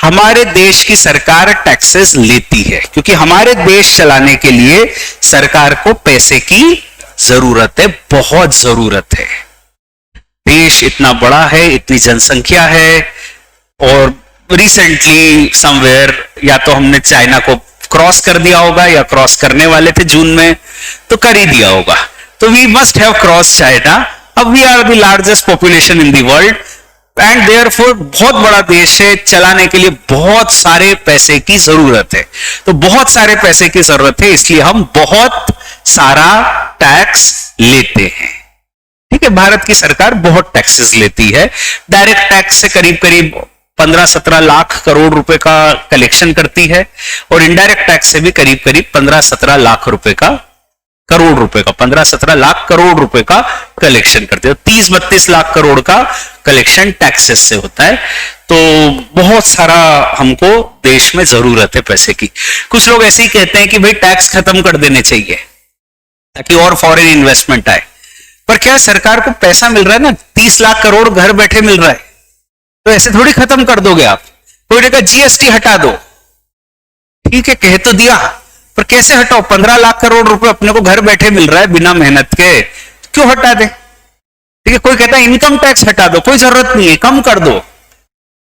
A: हमारे देश की सरकार टैक्सेस लेती है क्योंकि हमारे देश चलाने के लिए सरकार को पैसे की जरूरत है, बहुत जरूरत है। देश इतना बड़ा है, इतनी जनसंख्या है और रिसेंटली समवेयर या तो हमने चाइना को क्रॉस कर दिया होगा या क्रॉस करने वाले थे जून में, तो कर ही दिया होगा। तो we must have cross China. अब we are the largest population in the world and therefore बहुत बड़ा देश है, चलाने के लिए बहुत सारे पैसे की जरूरत है। तो बहुत सारे पैसे की जरूरत है, इसलिए हम बहुत सारा टैक्स लेते हैं। ठीक है, भारत की सरकार बहुत टैक्सेस लेती है। डायरेक्ट टैक्स से करीब करीब 15-17 लाख करोड़ रुपए का कलेक्शन करती है और इनडायरेक्ट टैक्स से भी करीब करीब 15-17 लाख रुपए का 15-17 लाख करोड़ रुपए का कलेक्शन करते हैं। 30-32 लाख करोड़ का कलेक्शन टैक्सेस से होता है। तो बहुत सारा हमको देश में जरूरत है पैसे की। कुछ लोग ऐसे ही कहते हैं कि भाई टैक्स खत्म कर देने चाहिए ताकि और फॉरेन इन्वेस्टमेंट आए। पर क्या सरकार को पैसा मिल रहा है ना, 30 लाख करोड़ घर बैठे मिल रहा है, तो ऐसे थोड़ी खत्म कर दोगे आप। कोई ने कहा जीएसटी हटा दो, ठीक है कह तो दिया, पर कैसे हटाओ? 15 लाख करोड़ रुपए अपने को घर बैठे मिल रहा है बिना मेहनत के, क्यों हटा दे? ठीक है, कोई कहता है इनकम टैक्स हटा दो, कोई जरूरत नहीं है, कम कर दो।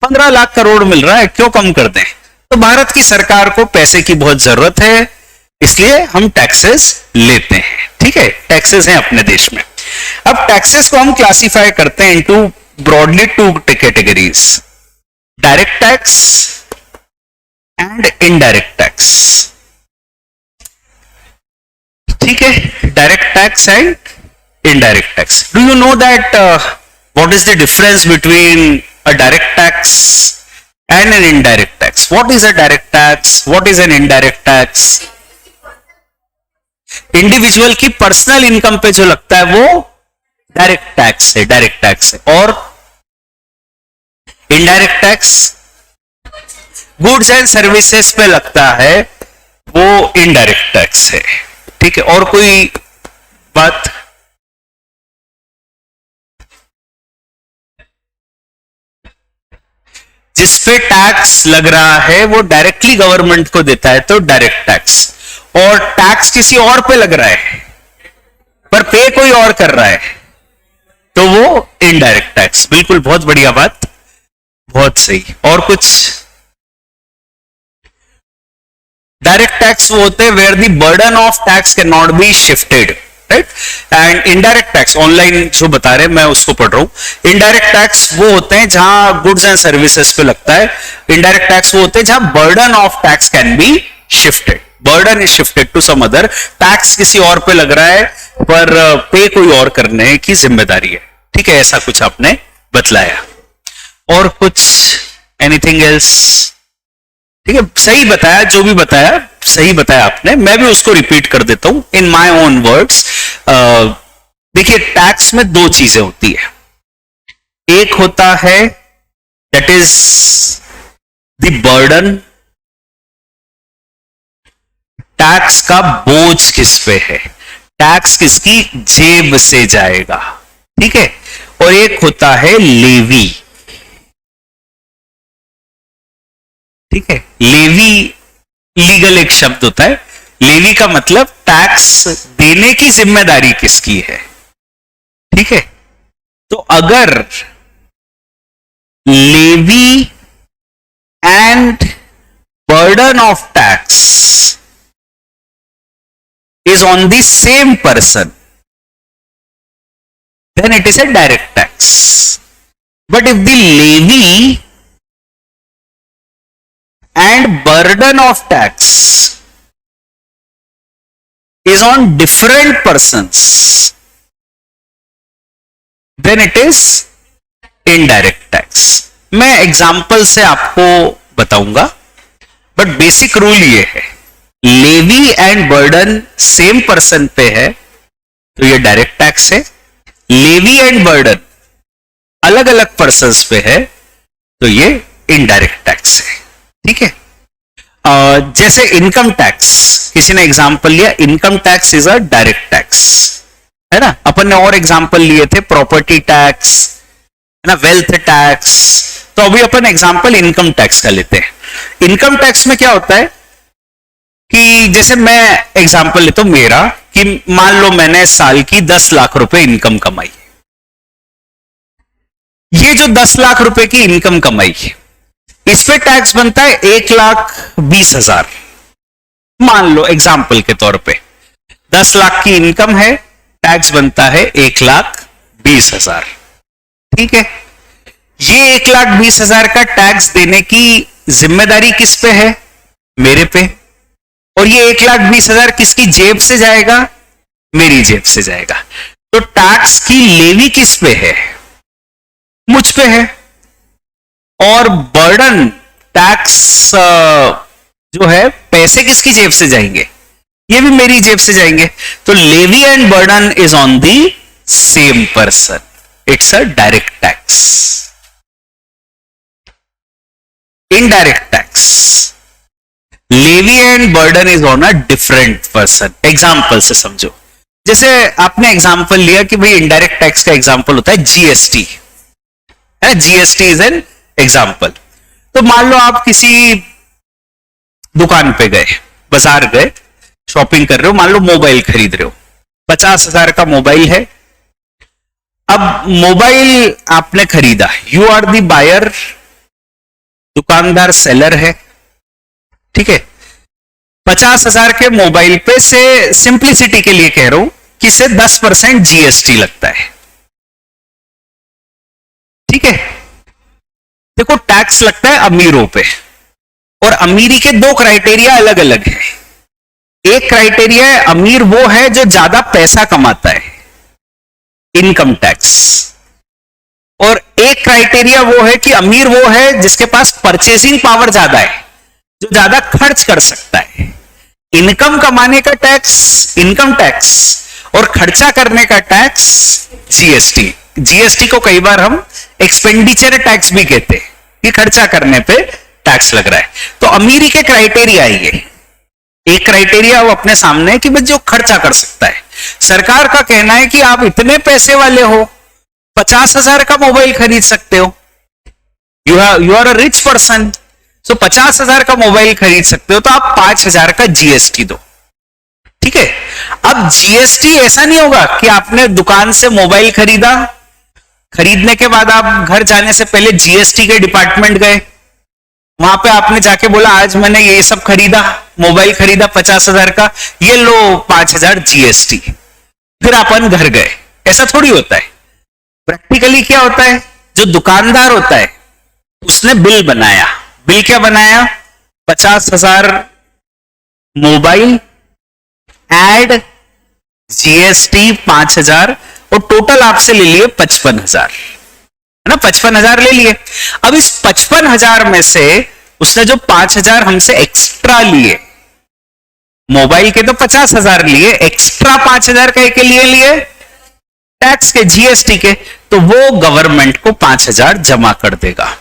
A: 15 लाख करोड़ मिल रहा है, क्यों कम कर दें? तो भारत की सरकार को पैसे की बहुत जरूरत है, इसलिए हम टैक्सेस लेते हैं। ठीक है, टैक्सेस हैं अपने देश में। अब टैक्सेस को हम क्लासिफाई करते हैं into broadly 2 categories, direct tax and indirect tax. ठीक है, direct tax and indirect tax. Do you know that what is the difference between a direct tax and an indirect tax? What is a direct tax? What is an indirect tax? Individual की पर्सनल इनकम पे जो लगता है वो डायरेक्ट टैक्स है, डायरेक्ट टैक्स है। और indirect tax goods and services पे लगता है, वो इनडायरेक्ट टैक्स है। ठीक है, और कोई बात? जिसपे टैक्स लग रहा है वो डायरेक्टली गवर्नमेंट को देता है तो डायरेक्ट टैक्स, और टैक्स किसी और पे लग रहा है पर पे कोई और कर रहा है तो वो इनडायरेक्ट टैक्स। बिल्कुल, बहुत बढ़िया बात, बहुत सही। और कुछ? डायरेक्ट टैक्स वो होते हैं where the burden of tax can not be shifted, right. And indirect tax online जो बता रहे हैं मैं उसको पढ़ रहा हूं। इनडायरेक्ट टैक्स वो होते हैं जहां गुड्स एंड सर्विसेज पे लगता है। इनडायरेक्ट टैक्स वो होते हैं जहां burden of tax can be shifted, burden is shifted to some other. Tax किसी और पे लग रहा है पर पे कोई और करने की जिम्मेदारी है। ठीक है, ऐसा कुछ आपने बतलाया। और कुछ? Anything else? ठीक है, सही बताया, जो भी बताया सही बताया आपने। मैं भी उसको रिपीट कर देता हूं इन माय ओन वर्ड्स। देखिए, टैक्स में 2 चीजें होती है। एक होता है that is the burden, tax का बोझ किस पे है, टैक्स किसकी जेब से जाएगा। ठीक है, और एक होता है लेवी। ठीक है, लेवी लीगल एक शब्द होता है। लेवी का मतलब टैक्स देने की जिम्मेदारी किसकी है। ठीक है, तो अगर levy and burden of tax is on the same person, then it is a direct tax. But if the levy and burden of tax is on different persons, then it is indirect tax. मैं एग्जाम्पल से आपको बताऊंगा, बट बेसिक रूल ये है, levy and burden same person पे है तो ये डायरेक्ट टैक्स है। लेवी एंड बर्डन अलग अलग पर्सन्स पे है तो ये इनडायरेक्ट टैक्स है। ठीक है, जैसे इनकम टैक्स, किसी ने एग्जांपल लिया, income tax is a direct tax, है ना। अपन ने और एग्जांपल लिए थे, प्रॉपर्टी टैक्स, है ना, वेल्थ टैक्स। तो अभी अपन एग्जांपल इनकम टैक्स का लेते हैं। इनकम टैक्स में क्या होता है कि जैसे मैं एग्जांपल लेता हूं मेरा, कि मान लो मैंने साल की 10 लाख रुपए इनकम कमाई। ये जो 10 लाख रुपए की इनकम कमाई है, इस पे टैक्स बनता है 1,20,000, मान लो एग्जाम्पल के तौर पे 10 लाख की इनकम है, टैक्स बनता है 1,20,000। ठीक है, ये 1,20,000 का टैक्स देने की जिम्मेदारी किस पे है? मेरे पे। और ये 1,20,000 किसकी जेब से जाएगा? मेरी जेब से जाएगा। तो टैक्स की लेवी किस पे है? मुझ पे है। और बर्डन टैक्स जो है, पैसे किसकी जेब से जाएंगे? ये भी मेरी जेब से जाएंगे। तो levy and burden is on the same person, it's a direct tax. Indirect tax, levy and burden is on a different person. Example से समझो, जैसे आपने एग्जाम्पल लिया कि भाई इनडायरेक्ट टैक्स का एग्जाम्पल होता है जीएसटी, है, जीएसटी इज एन एग्जाम्पल। तो मान लो आप किसी दुकान पे गए, बाजार गए, शॉपिंग कर रहे हो, मान लो मोबाइल खरीद रहे हो, 50,000 का मोबाइल है। अब मोबाइल आपने खरीदा, यू आर दी बायर, दुकानदार सेलर है। ठीक है, 50,000 के मोबाइल पे से सिंप्लिसिटी के लिए कह रहा हूं कि से 10% जीएसटी लगता है। ठीक है, देखो टैक्स लगता है अमीरों पे, और अमीरी के दो क्राइटेरिया अलग अलग है। एक क्राइटेरिया है अमीर वो है जो ज्यादा पैसा कमाता है, इनकम टैक्स। और एक क्राइटेरिया वो है कि अमीर वो है जिसके पास परचेसिंग पावर ज्यादा है, जो ज्यादा खर्च कर सकता है। इनकम कमाने का टैक्स इनकम टैक्स, और खर्चा करने का टैक्स जीएसटी। जीएसटी को कई बार हम एक्सपेंडिचर टैक्स भी कहते हैं, कि खर्चा करने पे टैक्स लग रहा है। तो अमीरी के क्राइटेरिया ये, एक क्राइटेरिया वो अपने सामने है कि बस जो खर्चा कर सकता है। सरकार का कहना है कि आप इतने पैसे वाले हो, 50,000 का मोबाइल खरीद सकते हो, you are a rich person, so 50,000 का मोबाइल खरीद सकते हो, तो आप 5,000 का जीएसटी दो। ठीक है, अब जीएसटी ऐसा नहीं होगा कि आपने दुकान से मोबाइल खरीदा, खरीदने के बाद आप घर जाने से पहले जीएसटी के डिपार्टमेंट गए, वहां पे आपने जाके बोला आज मैंने ये सब खरीदा, मोबाइल खरीदा 50,000 का, ये लो 5,000 जीएसटी, फिर अपन घर गए। ऐसा थोड़ी होता है। प्रैक्टिकली क्या होता है, जो दुकानदार होता है उसने बिल बनाया, बिल क्या बनाया, 50,000 मोबाइल, एड जीएसटी 5,000, और टोटल आपसे ले लिए 55,000, है ना, 55,000 ले लिए। अब इस 55,000 में से उसने जो 5,000 हमसे एक्स्ट्रा लिए, मोबाइल के तो 50,000 लिए, एक्स्ट्रा 5,000 के लिए लिए टैक्स के, जीएसटी के, तो वो गवर्नमेंट को 5,000 जमा कर देगा।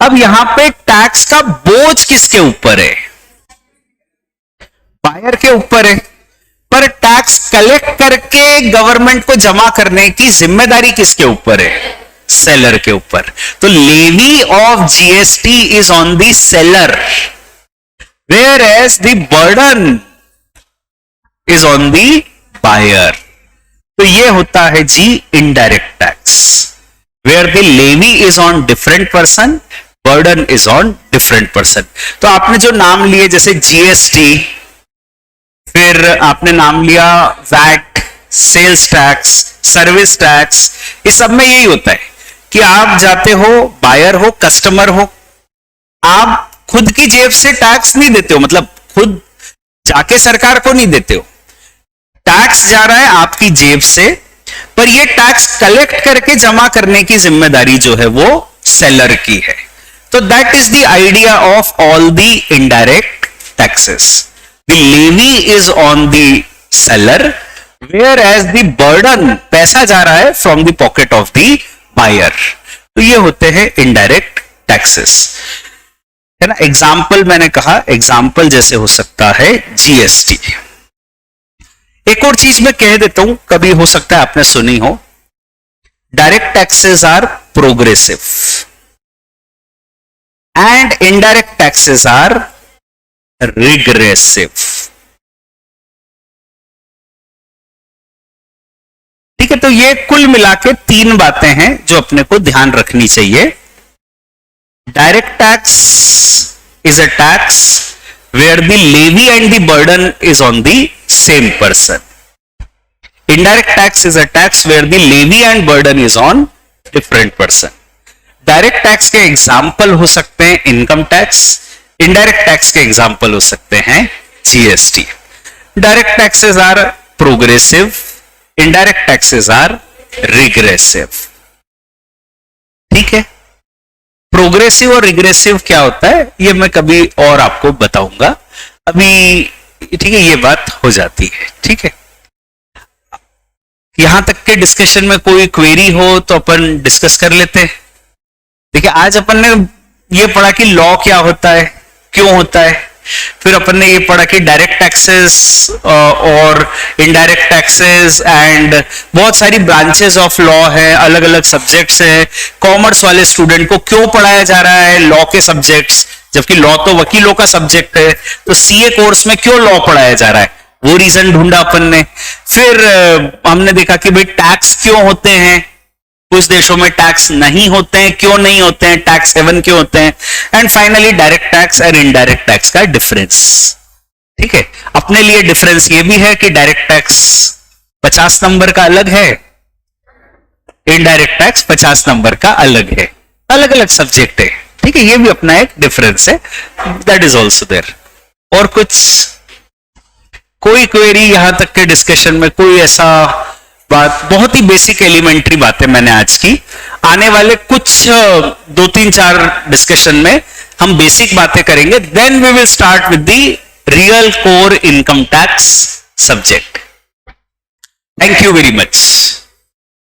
A: अब यहां पे टैक्स का बोझ किसके ऊपर है? बायर के ऊपर है। पर टैक्स कलेक्ट करके गवर्नमेंट को जमा करने की जिम्मेदारी किसके ऊपर है? सेलर के ऊपर। तो levy of GST is on the seller, whereas the burden is on the buyer. तो ये होता है जी indirect tax, where the levy is on different person, burden is on different person. तो आपने जो नाम लिए जैसे जीएसटी, फिर आपने नाम लिया VAT, sales tax, service tax, इस सब में यही होता है कि आप जाते हो, बायर हो, कस्टमर हो, आप खुद की जेब से टैक्स नहीं देते हो, मतलब खुद जाके सरकार को नहीं देते हो, टैक्स जा रहा है आपकी जेब से, पर ये टैक्स कलेक्ट करके जमा करने की जिम्मेदारी जो है वो सेलर की है। तो that is the idea of all the indirect taxes. The levy is on the seller, whereas the burden, पैसा जा रहा है from the pocket of the buyer. तो ये होते हैं इनडायरेक्ट टैक्सेस, है ना। एग्जाम्पल मैंने कहा, एग्जाम्पल जैसे हो सकता है जीएसटी। एक और चीज मैं कह देता हूं, कभी हो सकता है आपने सुनी हो, direct taxes are progressive and indirect taxes are regressive. ठीक है, तो ये कुल मिला के 3 बातें हैं जो अपने को ध्यान रखनी चाहिए। Direct tax is a tax where the levy and the burden is on the same person. Indirect tax is a tax where the levy and burden is on different person. Direct tax के एग्जाम्पल हो सकते हैं इनकम टैक्स, इनडायरेक्ट टैक्स के एग्जाम्पल हो सकते हैं GST. Direct taxes are progressive, indirect taxes are regressive. ठीक है, प्रोग्रेसिव और रिग्रेसिव क्या होता है ये मैं कभी और आपको बताऊंगा. अभी ठीक है, ये बात हो जाती है. ठीक है, यहां तक के डिस्कशन में कोई क्वेरी हो तो अपन डिस्कस कर लेते हैं. देखिए, आज अपन ने ये पढ़ा कि लॉ क्या होता है, क्यों होता है. फिर अपन ने ये पढ़ा कि डायरेक्ट टैक्सेस और इनडायरेक्ट टैक्सेस एंड बहुत सारी ब्रांचेस ऑफ लॉ है, अलग अलग सब्जेक्ट्स है. कॉमर्स वाले स्टूडेंट को क्यों पढ़ाया जा रहा है लॉ के सब्जेक्ट्स, जबकि लॉ तो वकीलों का सब्जेक्ट है. तो सीए कोर्स में क्यों लॉ पढ़ाया जा रहा है, वो रीजन ढूंढा अपन ने. फिर हमने देखा कि भाई टैक्स क्यों होते हैं, कुछ देशों में टैक्स नहीं होते हैं, क्यों नहीं होते हैं, टैक्स हेवन क्यों होते हैं. एंड फाइनली डायरेक्ट टैक्स और इनडायरेक्ट टैक्स का डिफरेंस. ठीक है, अपने लिए डिफरेंस ये भी है कि डायरेक्ट टैक्स 50 नंबर का अलग है, इनडायरेक्ट टैक्स 50 नंबर का अलग है. अलग अलग सब्जेक्ट है. ठीक है, ये भी अपना एक डिफरेंस है. That is also there. और कुछ कोई क्वेरी यहां तक के डिस्कशन में, कोई ऐसा बात, बहुत ही बेसिक एलिमेंट्री बातें मैंने आज की. आने वाले कुछ 2-3-4 डिस्कशन में हम बेसिक बातें करेंगे. Then we will start with the real core income tax subject. Thank you very much.